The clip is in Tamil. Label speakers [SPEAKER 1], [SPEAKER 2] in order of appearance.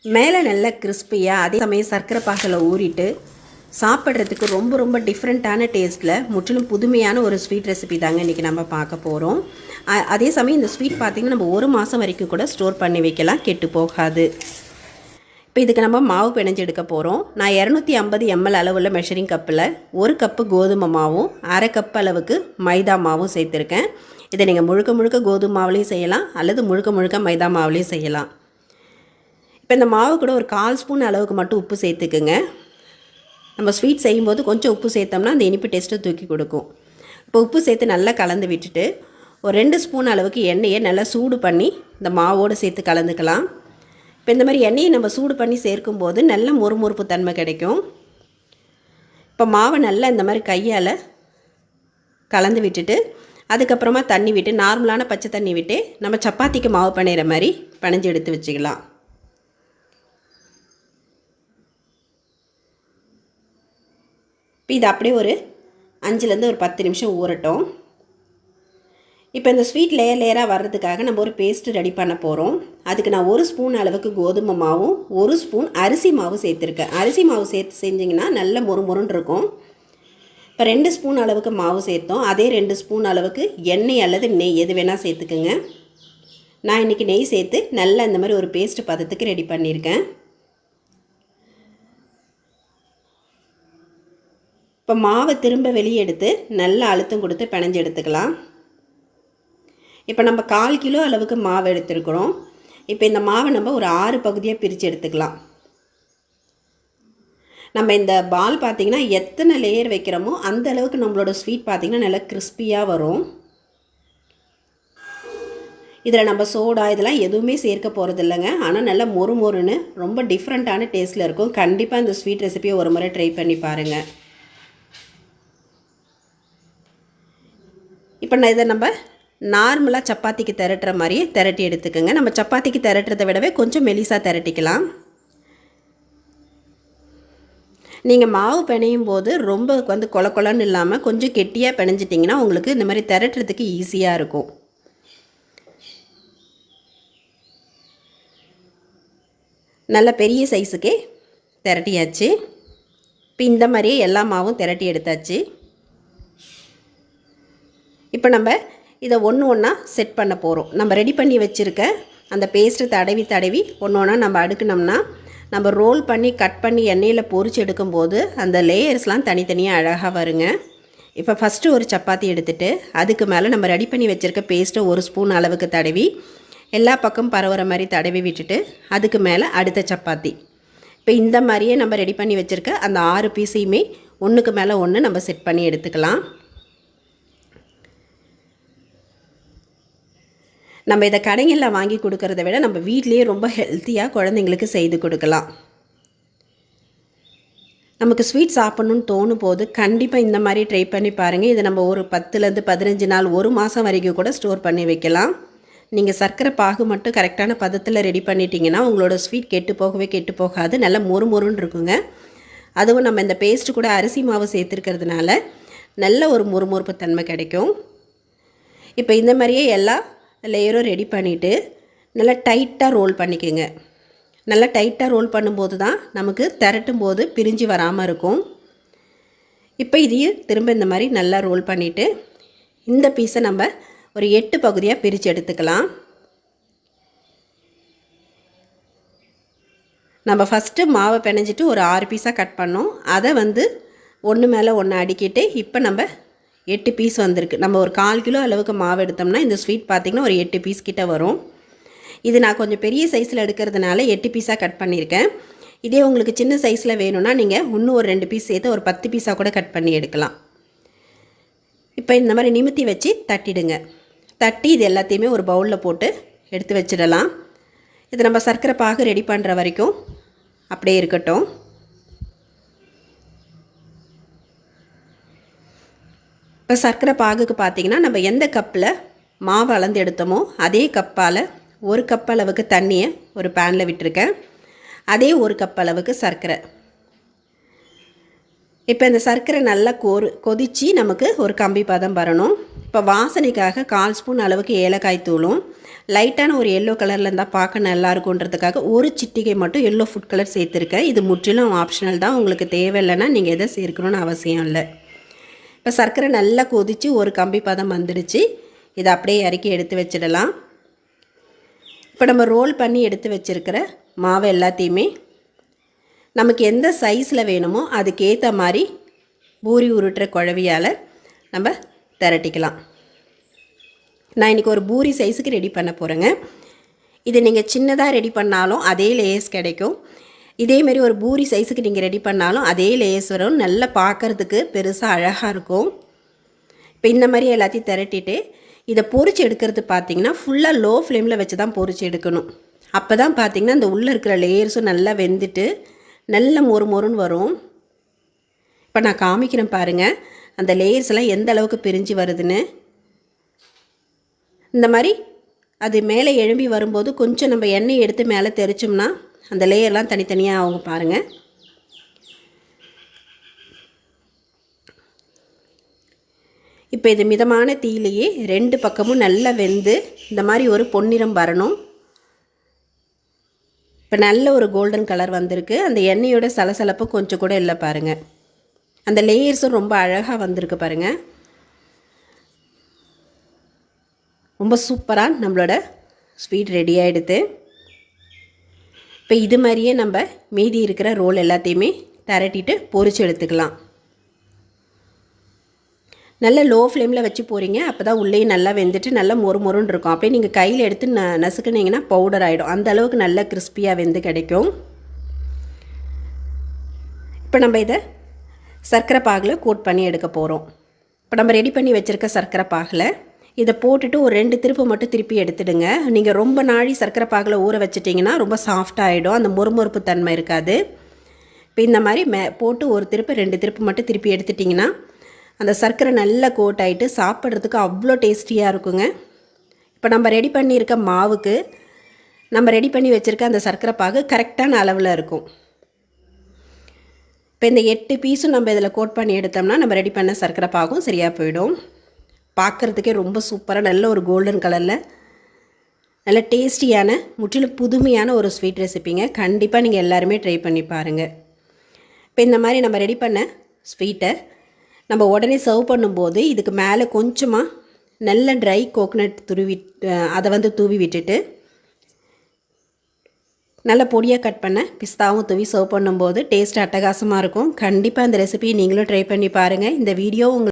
[SPEAKER 1] மேலே நல்ல கிறிஸ்பியாக அதே சமயம் சர்க்கரை பாகில் ஊறிட்டு சாப்பிட்றதுக்கு ரொம்ப ரொம்ப டிஃப்ரெண்ட்டான டேஸ்ட்டில் முற்றிலும் புதுமையான ஒரு ஸ்வீட் ரெசிபி தாங்க இன்றைக்கி நம்ம பார்க்க போகிறோம். அதே சமயம் இந்த ஸ்வீட் பார்த்திங்கன்னா நம்ம 1 மாதம் வரைக்கும் கூட ஸ்டோர் பண்ணி வைக்கலாம், கெட்டு போகாது. இப்போ இதுக்கு நம்ம மாவு பிணைஞ்சு எடுக்க போகிறோம். நான் 250 ml அளவுள்ள மெஷரிங் கப்பில் 1 கப்பு கோதுமை மாவும் 1/2 கப் அளவுக்கு மைதா மாவும் சேர்த்துருக்கேன். இதை நீங்கள் முழுக்க முழுக்க கோதுமை மாவுலேயும் செய்யலாம் அல்லது முழுக்க முழுக்க மைதா மாவுலேயும் செய்யலாம். இப்போ இந்த மாவு கூட ஒரு 1/4 ஸ்பூன் அளவுக்கு மட்டும் உப்பு சேர்த்துக்குங்க. நம்ம ஸ்வீட் செய்யும்போது கொஞ்சம் உப்பு சேர்த்தோம்னா அந்த இனிப்பு டேஸ்ட்டை தூக்கி கொடுக்கும். இப்போ உப்பு சேர்த்து நல்லா கலந்து விட்டுட்டு ஒரு 2 ஸ்பூன் அளவுக்கு எண்ணெயை நல்லா சூடு பண்ணி இந்த மாவோடு சேர்த்து கலந்துக்கலாம். இப்போ இந்த மாதிரி எண்ணெயை நம்ம சூடு பண்ணி சேர்க்கும்போது நல்ல மொறுமொறுப்பு தன்மை கிடைக்கும். இப்போ மாவை நல்லா இந்த மாதிரி கையால் கலந்து விட்டுட்டு அதுக்கப்புறமா தண்ணி விட்டு நார்மலான பச்சை தண்ணி விட்டு நம்ம சப்பாத்திக்கு மாவு பிணையிற மாதிரி பிணைஞ்சு எடுத்து வச்சுக்கலாம். இப்போ இது அப்படியே ஒரு 5லேருந்து ஒரு 10 நிமிஷம் ஊறட்டும். இப்போ இந்த ஸ்வீட் லேயராக வர்றதுக்காக நம்ம ஒரு பேஸ்ட்டு ரெடி பண்ண போகிறோம். அதுக்கு நான் 1 ஸ்பூன் அளவுக்கு கோதுமை மாவும் 1 ஸ்பூன் அரிசி மாவு சேர்த்துருக்கேன். அரிசி மாவு சேர்த்து செஞ்சிங்கன்னா நல்ல மொறுமொறுன்னு இருக்கும். இப்போ 2 ஸ்பூன் அளவுக்கு மாவு சேர்த்தோம். அதே 2 ஸ்பூன் அளவுக்கு எண்ணெய் அல்லது நெய் எது வேணால் சேர்த்துக்குங்க. நான் இன்றைக்கி நெய் சேர்த்து நல்லா இந்த மாதிரி ஒரு பேஸ்ட்டு பதத்துக்கு ரெடி பண்ணியிருக்கேன். இப்போ மாவை திரும்ப வெளியே எடுத்து நல்லா அழுத்தம் கொடுத்து பிணைஞ்சு எடுத்துக்கலாம். இப்போ நம்ம 1/4 கிலோ அளவுக்கு மாவு எடுத்துருக்குறோம். இப்போ இந்த மாவை நம்ம ஒரு 6 பகுதியாக பிரித்து எடுத்துக்கலாம். நம்ம இந்த பால் பார்த்திங்கன்னா எத்தனை லேயர் வைக்கிறோமோ அந்த அளவுக்கு நம்மளோட ஸ்வீட் பார்த்திங்கன்னா நல்லா கிறிஸ்பியாக வரும். இதில் நம்ம சோடா இதெல்லாம் எதுவுமே சேர்க்க போகிறது இல்லைங்க. ஆனால் நல்லா மொறுமொறுன்னு ரொம்ப டிஃப்ரெண்ட்டான டேஸ்ட்டில் இருக்கும். கண்டிப்பாக இந்த ஸ்வீட் ரெசிபியை ஒரு முறை ட்ரை பண்ணி பாருங்கள். இப்போ நான் இதை நம்ம நார்மலாக சப்பாத்திக்கு திரட்டுற மாதிரியே திரட்டி எடுத்துக்கோங்க. நம்ம சப்பாத்திக்கு திரட்டுறதை விடவே கொஞ்சம் மெலிசாக திரட்டிக்கலாம். நீங்கள் மாவு பிணையும் போது ரொம்ப கொல கொலன்னு இல்லாமல் கொஞ்சம் கெட்டியாக பிணைஞ்சிட்டிங்கன்னா உங்களுக்கு இந்த மாதிரி திரட்டுறதுக்கு ஈஸியாக இருக்கும். நல்ல பெரிய சைஸுக்கே திரட்டியாச்சு. இப்போ இந்த மாதிரியே எல்லா மாவும் திரட்டி எடுத்தாச்சு. இப்போ நம்ம இதை ஒன்றா செட் பண்ண போகிறோம். நம்ம ரெடி பண்ணி வச்சுருக்க அந்த பேஸ்ட்டு தடவி ஒன்றா நம்ம அடுக்கினோம்னா நம்ம ரோல் பண்ணி கட் பண்ணி எண்ணெயில் பொரிச்சு எடுக்கும்போது அந்த லேயர்ஸ்லாம் தனித்தனியாக அழகாக வருங்க. இப்போ ஃபஸ்ட்டு ஒரு சப்பாத்தி எடுத்துகிட்டு அதுக்கு மேலே நம்ம ரெடி பண்ணி வச்சுருக்க பேஸ்ட்டை 1 ஸ்பூன் அளவுக்கு தடவி எல்லா பக்கம் பரவுற மாதிரி தடவி விட்டுட்டு அதுக்கு மேலே அடுத்த சப்பாத்தி. இப்போ இந்த மாதிரியே நம்ம ரெடி பண்ணி வச்சுருக்க அந்த 6 பீஸையுமே ஒன்றுக்கு மேலே ஒன்று நம்ம செட் பண்ணி எடுத்துக்கலாம். நம்ம இதை கடைகளில் வாங்கி கொடுக்கறத விட நம்ம வீட்லேயே ரொம்ப ஹெல்த்தியாக குழந்தைங்களுக்கு செய்து கொடுக்கலாம். நமக்கு ஸ்வீட் சாப்பிட்ணுன்னு தோணும் போது கண்டிப்பாக இந்த மாதிரி ட்ரை பண்ணி பாருங்கள். இதை நம்ம ஒரு 10லேருந்து 15 நாள் 1 மாதம் வரைக்கும் கூட ஸ்டோர் பண்ணி வைக்கலாம். நீங்கள் சர்க்கரை பாகு மட்டும் கரெக்டான பதத்தில் ரெடி பண்ணிட்டீங்கன்னா உங்களோட ஸ்வீட் கெட்டு போகாது, நல்லா மொறுமொறுன்னு இருக்குங்க. அதுவும் நம்ம இந்த பேஸ்ட்டு கூட அரிசி மாவு சேர்த்துருக்கிறதுனால நல்ல ஒரு மொறுமொறுப்பு தன்மை கிடைக்கும். இப்போ இந்த மாதிரியே எல்லா லேயரும் ரெடி பண்ணிவிட்டு நல்லா டைட்டாக ரோல் பண்ணிக்கோங்க. நல்லா டைட்டாக ரோல் பண்ணும்போது தான் நமக்கு திரட்டும் போது பிரிஞ்சு வராமல் இருக்கும். இப்போ இதையும் திரும்ப இந்த மாதிரி நல்லா ரோல் பண்ணிவிட்டு இந்த பீஸை நம்ம ஒரு 8 பகுதியாக பிரித்து எடுத்துக்கலாம். நம்ம ஃபஸ்ட்டு மாவை பிணைஞ்சிட்டு ஒரு 6 பீஸாக கட் பண்ணோம். அதை ஒன்று மேலே ஒன்று அடுக்கிட்டு இப்போ நம்ம 8 பீஸ் வந்திருக்கு. நம்ம ஒரு 1/4 கிலோ அளவுக்கு மாவு எடுத்தோம்னா இந்த ஸ்வீட் பார்த்திங்கன்னா ஒரு 8 பீஸ் கிட்ட வரும். இது நான் கொஞ்சம் பெரிய சைஸில் எடுக்கிறதுனால 8 பீஸாக கட் பண்ணியிருக்கேன். இதே உங்களுக்கு சின்ன சைஸில் வேணும்னா நீங்கள் இன்னும் ஒரு 2 பீஸ் சேர்த்து ஒரு 10 பீஸாக கூட கட் பண்ணி எடுக்கலாம். இப்போ இந்த மாதிரி நிமித்தி வச்சு தட்டிடுங்க. தட்டி இது எல்லாத்தையுமே ஒரு பவுலில் போட்டு எடுத்து வச்சிடலாம். இது நம்ம சர்க்கரை பாகு ரெடி பண்ணுற வரைக்கும் அப்படியே இருக்கட்டும். இப்போ சர்க்கரை பாகுக்கு பார்த்திங்கன்னா நம்ம எந்த கப்பில் மாவு அளந்து எடுத்தோமோ அதே கப்பால் 1 கப் அளவுக்கு தண்ணியை ஒரு பேனில் விட்டுருக்கேன். அதே 1 கப் அளவுக்கு சர்க்கரை. இப்போ இந்த சர்க்கரை நல்லா கொதித்து நமக்கு ஒரு கம்பி பதம் வரணும். இப்போ வாசனைக்காக 1/4 ஸ்பூன் அளவுக்கு ஏலக்காய் தூளும் லைட்டான ஒரு எல்லோ கலரில் இருந்தால் பார்க்க நல்லா இருக்குன்றதுக்காக ஒரு சிட்டிகை மட்டும் எல்லோ ஃபுட் கலர் சேர்த்துருக்கேன். இது முற்றிலும் ஆப்ஷனல் தான். உங்களுக்கு தேவையில்லைன்னா நீங்கள் எதை சேர்க்கணும்னு அவசியம் இல்லை. இப்போ சர்க்கரை நல்லா கொதித்து ஒரு கம்பி பதம் வந்துடுச்சு. இதை அப்படியே இறக்கி எடுத்து வச்சிடலாம். இப்போ நம்ம ரோல் பண்ணி எடுத்து வச்சுருக்கிற மாவு எல்லாத்தையுமே நமக்கு எந்த சைஸில் வேணுமோ அதுக்கேற்ற மாதிரி பூரி உருட்டுற குழவியால் நம்ம திரட்டிக்கலாம். நான் இன்றைக்கி ஒரு பூரி சைஸுக்கு ரெடி பண்ண போகிறேங்க. இது நீங்கள் சின்னதாக ரெடி பண்ணாலும் அதே லேயர்ஸ் கிடைக்கும். இதேமாரி ஒரு பூரி சைஸுக்கு நீங்கள் ரெடி பண்ணாலும் அதே லேயர்ஸ் வரும். நல்லா பார்க்குறதுக்கு பெருசாக அழகாக இருக்கும். இப்போ இந்த மாதிரி எல்லாத்தையும் திரட்டிட்டு இதை பொரிச்சு எடுக்கிறது பார்த்திங்கன்னா ஃபுல்லாக லோ ஃப்ளேமில் வச்சு தான் பொரிச்சு எடுக்கணும். அப்போ தான் பார்த்திங்கன்னா இந்த உள்ளே இருக்கிற லேயர்ஸும் நல்லா வெந்துட்டு நல்ல மொறு மொறுன்னு வரும். இப்போ நான் காமிக்கிறேன் பாருங்கள், அந்த லேயர்ஸ்லாம் எந்த அளவுக்கு பிரிஞ்சு வருதுன்னு. இந்த மாதிரி அது மேலே எழும்பி வரும்போது கொஞ்சம் நம்ம எண்ணெய் எடுத்து மேலே தெரிச்சோம்னா அந்த லேயர்லாம் தனித்தனியாக ஆகும் பாருங்கள். இப்போ இது மிதமான தீயிலேயே 2 பக்கமும் நல்லா வெந்து இந்த மாதிரி ஒரு பொன்னிறம் வரணும். இப்போ நல்ல ஒரு கோல்டன் கலர் வந்திருக்கு. அந்த எண்ணெயோட சலசலப்பு கொஞ்சம் கூட இல்லை பாருங்கள். அந்த லேயர்ஸும் ரொம்ப அழகாக வந்திருக்கு பாருங்கள். ரொம்ப சூப்பராக நம்மளோட ஸ்வீட் ரெடி ஆகிடுது. இப்போ இது மாதிரியே நம்ம மீதி இருக்கிற ரோல் எல்லாத்தையுமே திரட்டிட்டு பொரிச்சு எடுத்துக்கலாம். நல்ல லோ ஃப்ளேமில் வச்சு போகிறீங்க. அப்போ தான் உள்ளேயும் நல்லா வெந்துட்டு நல்லா மொறு மொறுன்னு இருக்கும். அப்படியே நீங்கள் கையில் எடுத்து நசுக்குனீங்கன்னா பவுடர் ஆகிடும். அந்த அளவுக்கு நல்லா கிறிஸ்பியாக வெந்து கிடைக்கும். இப்போ நம்ம இதை சர்க்கரை பாகில் கோட் பண்ணி எடுக்க போகிறோம். இப்போ நம்ம ரெடி பண்ணி வச்சுருக்க சர்க்கரை பாகில் இதை போட்டுட்டு ஒரு 2 திருப்பு மட்டும் திருப்பி எடுத்துடுங்க. நீங்கள் ரொம்ப நாழி சர்க்கரை பாகில் ஊற வச்சிட்டிங்கன்னா ரொம்ப சாஃப்டாகிடும். அந்த மொறுமொறுப்பு தன்மை இருக்காது. இப்போ இந்த மாதிரி போட்டு ஒரு திருப்பு 2 திருப்பு மட்டும் திருப்பி எடுத்துட்டிங்கன்னா அந்த சர்க்கரை நல்லா கோட் ஆகிட்டு சாப்பிட்றதுக்கு அவ்வளோ டேஸ்டியாக இருக்குங்க. இப்போ நம்ம ரெடி பண்ணியிருக்க மாவுக்கு நம்ம ரெடி பண்ணி வச்சுருக்க அந்த சர்க்கரை பாகு கரெக்டான அளவில் இருக்கும். இப்போ இந்த 8 பீஸும் நம்ம இதில் கோட் பண்ணி எடுத்தோம்னா நம்ம ரெடி பண்ண சர்க்கரை பாகும் சரியாக போயிடும். பார்க்குறதுக்கே ரொம்ப சூப்பராக நல்ல ஒரு கோல்டன் கலரில் நல்ல டேஸ்டியான முற்றிலும் புதுமையான ஒரு ஸ்வீட் ரெசிப்பிங்க. கண்டிப்பாக நீங்கள் எல்லாருமே ட்ரை பண்ணி பாருங்கள். இப்போ இந்த மாதிரி நம்ம ரெடி பண்ண ஸ்வீட்டை நம்ம உடனே சர்வ் பண்ணும்போது இதுக்கு மேலே கொஞ்சமாக நல்ல ட்ரை கோகனட் அதை தூவி விட்டுட்டு நல்ல பொடியாக கட் பண்ண பிஸ்தாவும் தூவி சர்வ் பண்ணும்போது டேஸ்ட் அட்டகாசமாக இருக்கும். கண்டிப்பாக இந்த ரெசிபியை நீங்களும் ட்ரை பண்ணி பாருங்கள். இந்த வீடியோ உங்களுக்கு